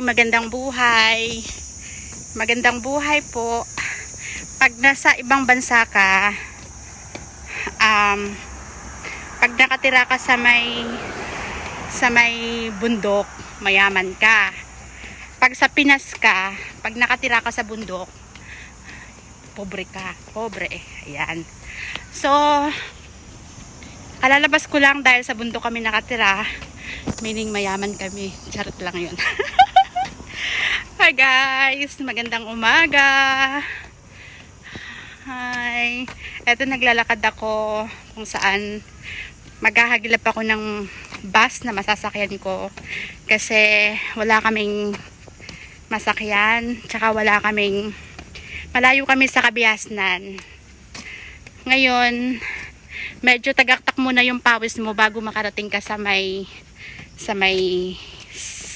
magandang buhay. Magandang buhay po. Pag nasa ibang bansa ka, pag nakatira ka sa may bundok, mayaman ka. Pag sa Pinas ka, pag nakatira ka sa bundok, pobre ka. Pobre. Ayan. So, kalalabas ko lang dahil sa bundok kami nakatira, meaning mayaman kami. Charot lang yun. Hi guys, magandang umaga. Hi. Eto, naglalakad ako kung saan maghahagilap ako ng bus na masasakyan ko kasi wala kaming masakyan, tsaka malayo kami sa Kabiasnan. Ngayon, medyo tagaktak muna yung pawis mo bago makarating ka sa may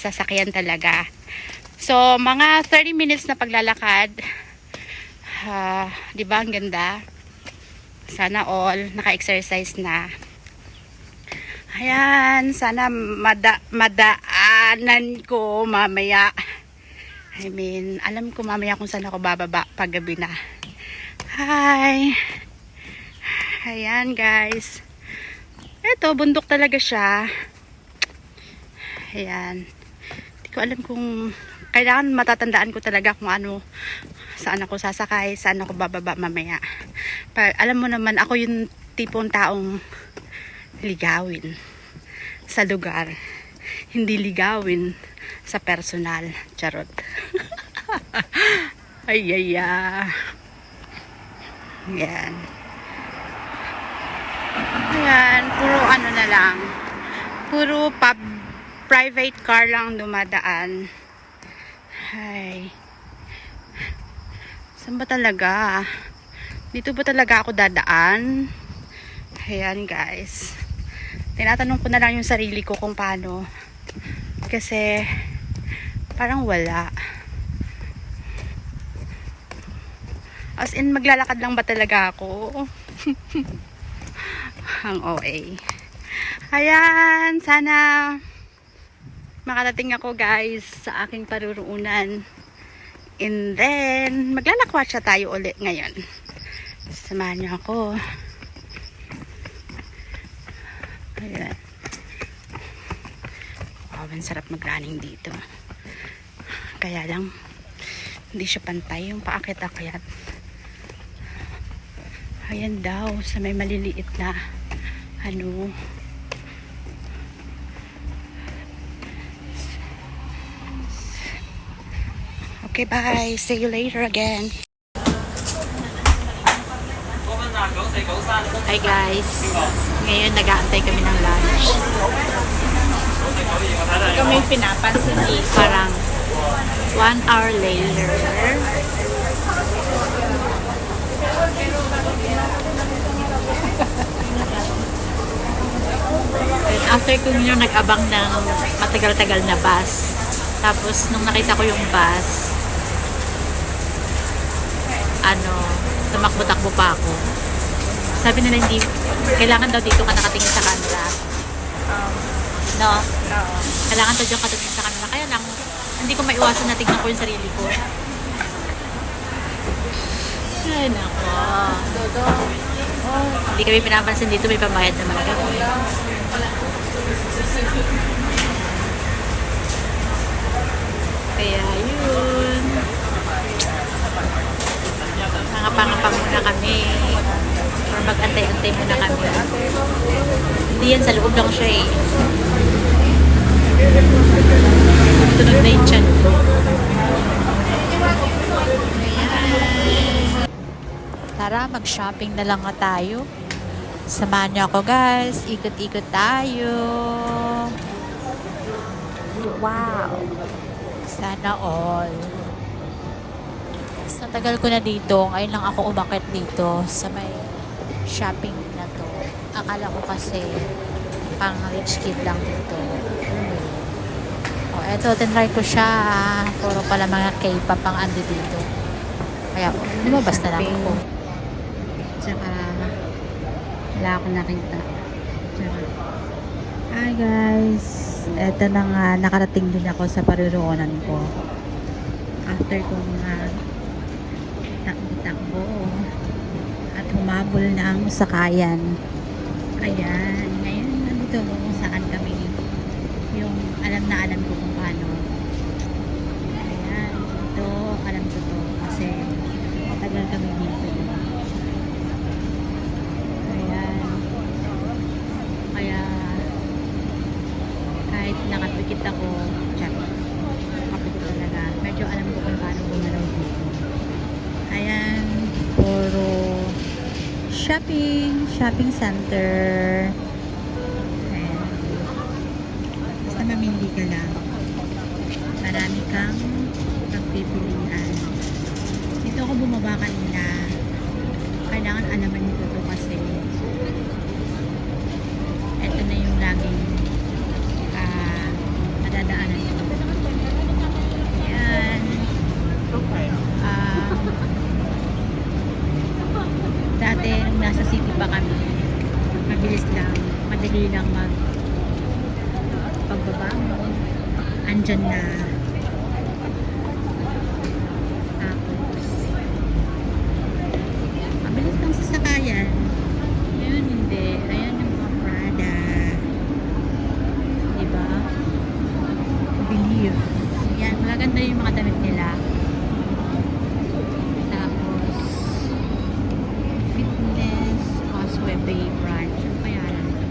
sasakyan talaga. So, mga 30 minutes na paglalakad. Diba ang ganda? Sana all naka-exercise na. Ayan, sana madaanan ko mamaya. I mean, alam ko mamaya kung saan ako bababa pag gabi na. Hi! Ayan guys. Ito, bundok talaga siya. Ayan. Hindi ko alam kung kailangan matatandaan ko talaga kung saan ako sasakay, saan ako bababa mamaya. Alam mo naman, ako yung tipong taong ligawin sa lugar. Hindi ligawin sa personal. Charot. Ay. Yan. Ayan, puro na lang. Puro private car lang dumadaan. Ay. Saan ba talaga? Dito ba talaga ako dadaan? Ayan guys. Tinatanong ko na lang yung sarili ko kung paano. Kasi parang wala. As in, maglalakad lang ba talaga ako? Ang OA. Ayan, sana makarating ako guys sa aking paruroonan. And then, maglalakwatsa tayo ulit ngayon. Samahan niyo ako. Ayan. Wow, ang sarap mag-running dito. Kaya lang, hindi siya pantay yung paakit-akyat. Ayan daw, sa may maliliit na Okay, bye. See you later again. Hi guys. Ngayon nag-aantay kami ng lunch. Kami pinapansin dito. Parang 1 hour later. And after ko nyo nag-abang ng matagal-tagal na bus. Tapos nung nakita ko yung bus, tumakbo-takbo pa ako. Sabi nila hindi, kailangan daw dito ka nakatingin sa camera. No? Kailangan daw dyan katingin sa camera. Kaya lang, hindi ko maiwasan na tignan ko yung sarili ko. Ay, nako. Hindi kami pinapansin dito, may pambayad naman kami. Kaya yun. Pangapangapa muna kami. Or mag-antay-antay muna kami. Hindi yan, sa loob lang siya eh. Tunog na yung tiyan ko. Tara, mag-shopping na lang nga tayo. Samahan niyo ako guys. Ikot-ikot tayo. Wow. Sana all. Sa tagal ko na dito, ngayon lang ako umakit dito sa may shopping na to. Akala ko kasi pang rich kid lang dito. Oh, eto, tinry ko siya. Puro pala mga K-pop ang andi dito. Kaya, lumabas na lang ako. Tsaka, wala ako nakita. Tsaka, Hi guys, eto na nga, nakarating din ako sa paruroonan ko. After kong takbo-takbo at humabol ng sakayan. Ayan, ngayon nandito ako kung saan kami. Yung alam na alam ko kung paano. Ayan, ito, alam ko to kasi matagal kami dito. Ayan, kaya kahit nakapikit ako, check. Nakapikit talaga. Medyo alam ko kung paano gumalaw dito. Ayan, puro shopping center. Ayan. Basta mamili ka lang. Marami kang pagpipilian. Dito ako bumaba kanina. Kailangan alaman nito to kasi ito na yung laging madadaanan ko. Ayan. Dati nung nasa city pa kami, mabilis lang, madali lang pagbaba mo, andyan na. Tapos mabilis lang sa sakayan. Yun hindi, ayan yung mga Prada, diba? Believe. Yan, magaganda yung mga damit nila. Tapos Fitness Causeway Bay branch. Ano kaya lang ito?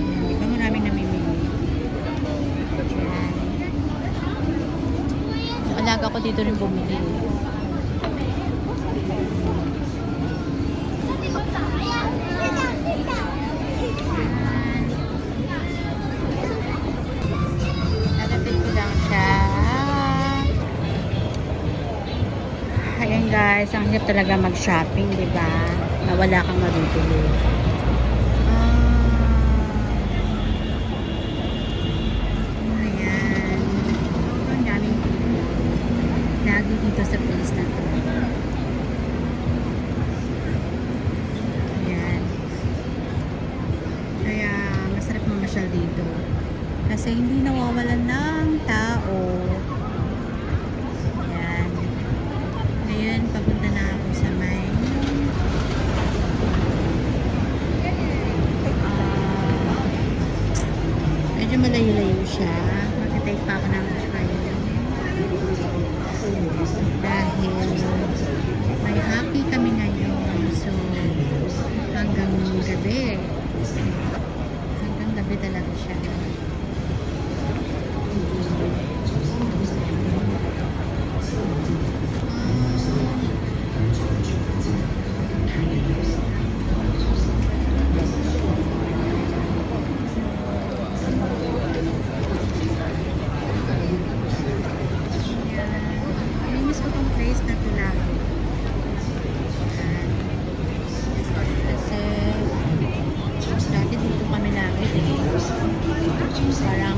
Yan, di ba maraming namimili? Yan. Yung alaga ko dito rin bumili. Lalapit ko lang siya. Ayan guys, ang hirap talaga mag-shopping, di ba? Na wala kang mabibili. Ayan. Ang daming lagi dito sa place na to. Ayan. Kaya masarap mamasyal dito. Kasi hindi nawawalan ng tao. Ayan. Ngayon, papunta na ako sa may medyo malayo-layo siya. Mag-take pa ako ng train. Dahil may happy kami ngayon. So, hanggang gabi. Hanggang gabi talaga siya. Namiss ko tong place na to lang. Kasi dati dito kami lagi parang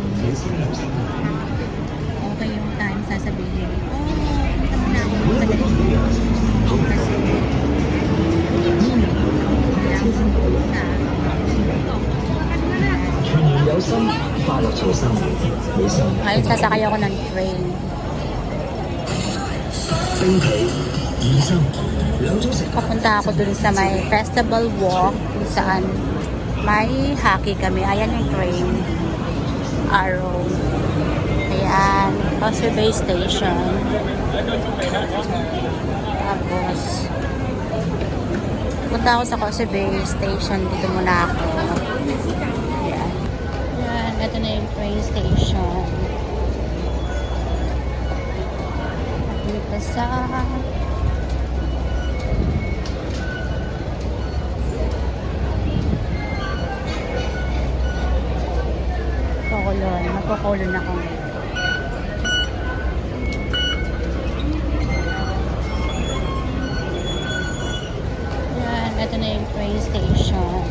okay yung time sasabihin punta mo na ako sa ganito kasi walang punta 有心快樂隨心，美心 ngayon sasakay ako ng train 冰皮二心兩種食 papunta ako dun sa may festival walk kung saan may hockey kami. Ayan yung train. Arrow. Ayan. Causeway Bay Station. Tapos punta ako sa Causeway Bay Station. Dito muna ako. Ayan. Ayan. Ito na yung train station. Dito sa Kokolon. Magkokolon ako ngayon. Ayan, ito na yung train station.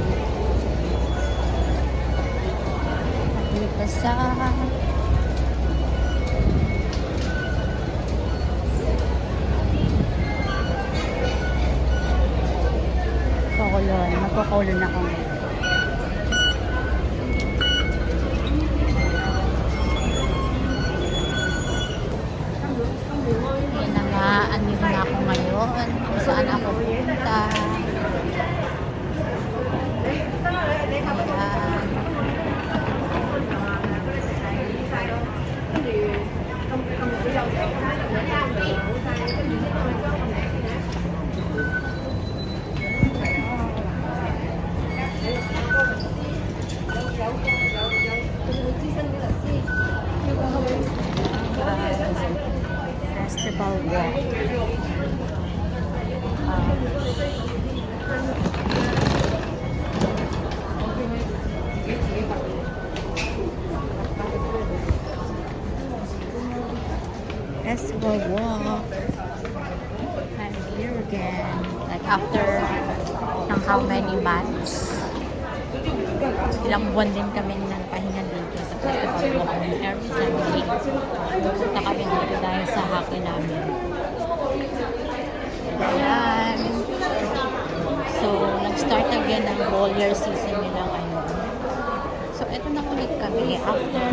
Dito sa Kokolon. Magkokolon ako ngayon. how many months. Ilang buwan din kami nagpahinga dito sa festival walk ng every Sunday. Pupunta kami dito dahil sa hockey namin. Ayan. So, nag-start again ang roller season nila ngayon. So, eto na ulit kami after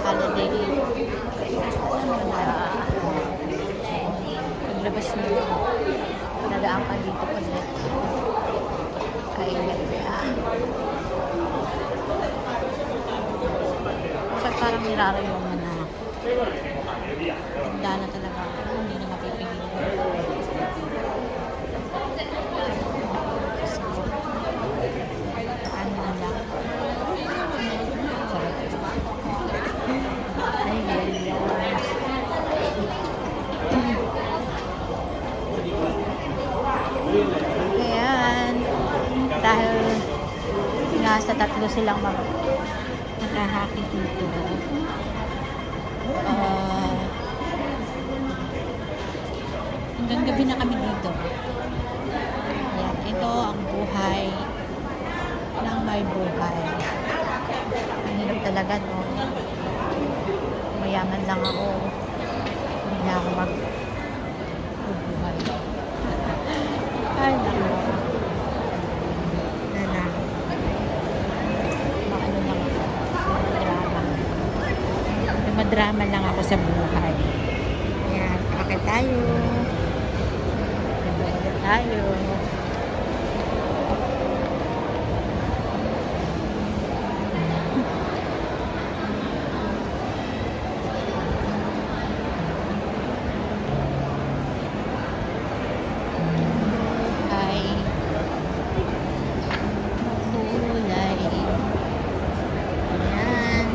holiday. Paglabas mo, nadaan ka dito ulit. Kaya, kasi parang nilarayo mo na. Tanda na talaga ako. Hindi na mapipigil. So, ano na lang. Ay, ayan. Dahil nasa tatlo silang magkahaki dito. Hanggang gabi na kami dito. Ayan, ito ang buhay ng may buhay. Ang hirap talaga, no? Mayaman lang ako. Hindi na ako mag-buhay. Ay, naku. Nana. Maano lang ako. Madrama lang ako sa buhay. Ayan, kakit tayo. Tayo. Ay. Kulay. Ayan.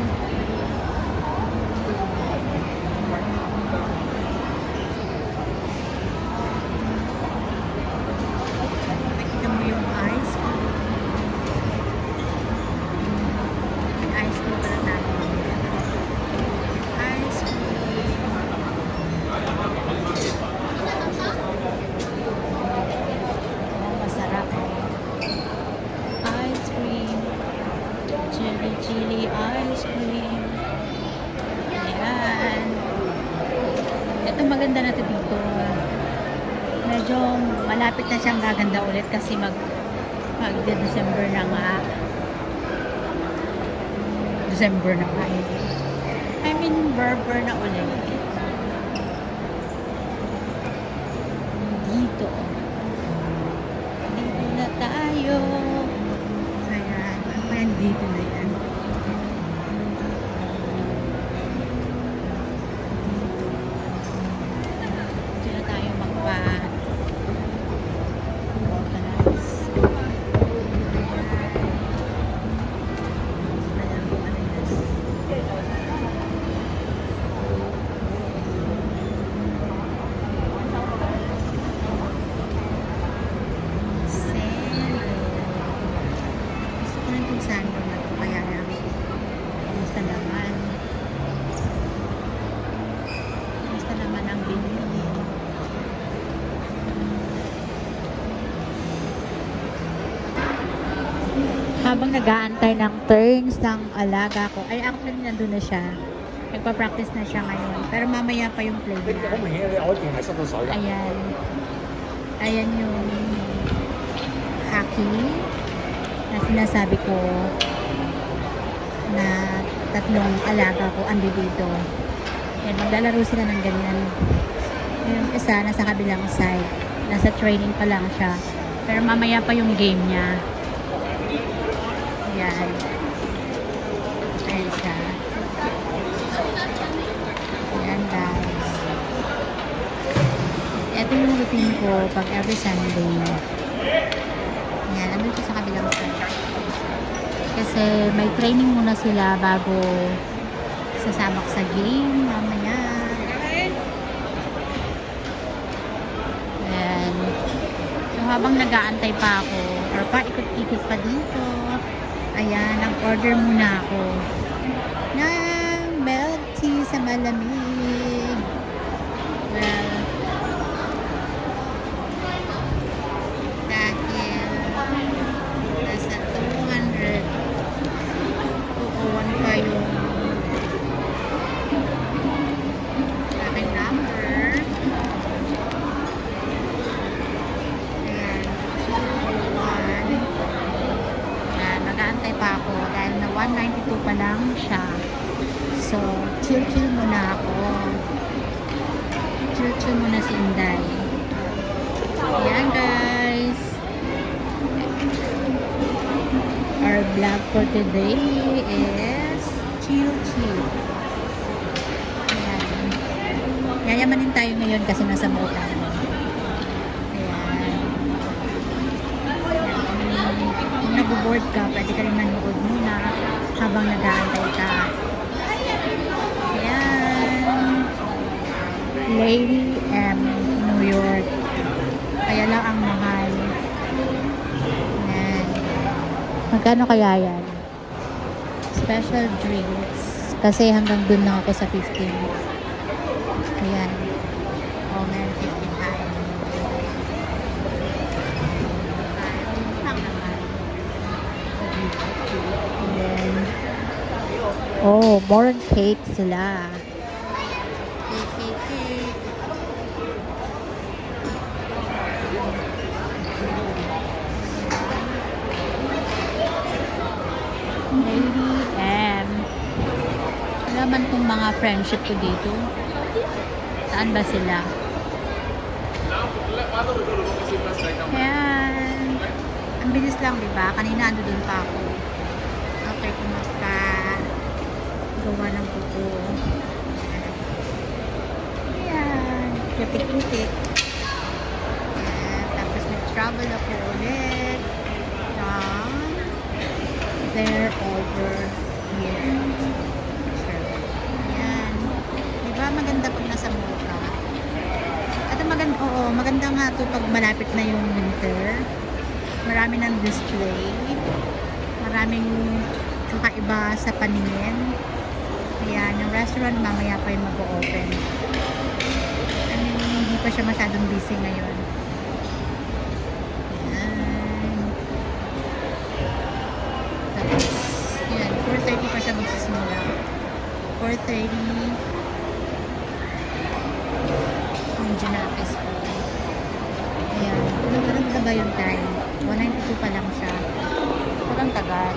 Nakita mo yung ice cream. Yung ice cream pala natin. Ice cream. Ang masarap. Ice cream. Chili chili ice cream. Ayan. Ito maganda na ito dito. Medyo malapit na siyang gaganda ulit kasi mag-December na nga. December na nga. I mean, Berber na ulit. Dito. Dito na tayo. Ayan. Ako yan dito na yan. Dito na tayo organize. Sando na ito kaya namin. Kamusta naman? Kamusta naman ang binili? Habang nag-aantay ng turns ng alaga ko, ay actually nandun na siya. Nagpa-practice na siya ngayon. Pero mamaya pa yung play niya. Ayan. Ayan yung hockey na sinasabi ko na tatlong alaga ko andi dito. Ayan, maglalaro sila ng ganyan. Yung isa nasa kabilang side. Nasa training pa lang siya. Pero mamaya pa yung game niya. Ayan. Ayan siya. Ayan guys. Ito yung routine ko pag every Sunday. Ayan, nandun siya sa kabilang side. Kasi may training muna sila bago sasama ko sa game mamaya. Ayan. So habang nag-aantay pa ako or paikot-ikot pa dito, ayan, nag-order muna ako ng milk tea sa malamig. Well, 192 pa lang siya. So, chill-chill muna ako. Chill-chill muna si Inday. Ayan guys. Our vlog for today is chill-chill. Ayan. Yayamanin tayo ngayon kasi nasa mall tayo. Ayan. Kung nag-board ka, pwede ka rin manood muna habang nag-aantay ka. Ayan. Lady M. New York. Kaya lang ang mahal. Ayan. Magkano kaya yan? Special drinks. Kasi hanggang dun lang ako sa 15. Ayan. Oh, meron 15 tayo. Ayan. Oh, more cake sila. Cake. Lady M. Naman kung mga friendship ko dito. Saan ba sila? Ayan. Ang bilis lang, diba? Kanina ando din pa ako. After kumaka gawa ng kuko. Ayan. Kapit-kapit. Ayan. Tapos nag-travel ako ulit. There over here. Ayan. Diba maganda pag nasa mall ka? At maganda, oo, maganda nga to pag malapit na yung winter. Marami ng display. Maraming kakaiba sa paningin. Ayan, yung restaurant mamaya pa yung mag-open. I mean, hindi pa siya masyadong busy ngayon. Ayan, 4:30 pa siya magsisimula. 4:30. Nandiyan na ako school. Ayan. Ano ba yung time? 192 pa lang siya. Parang tagal.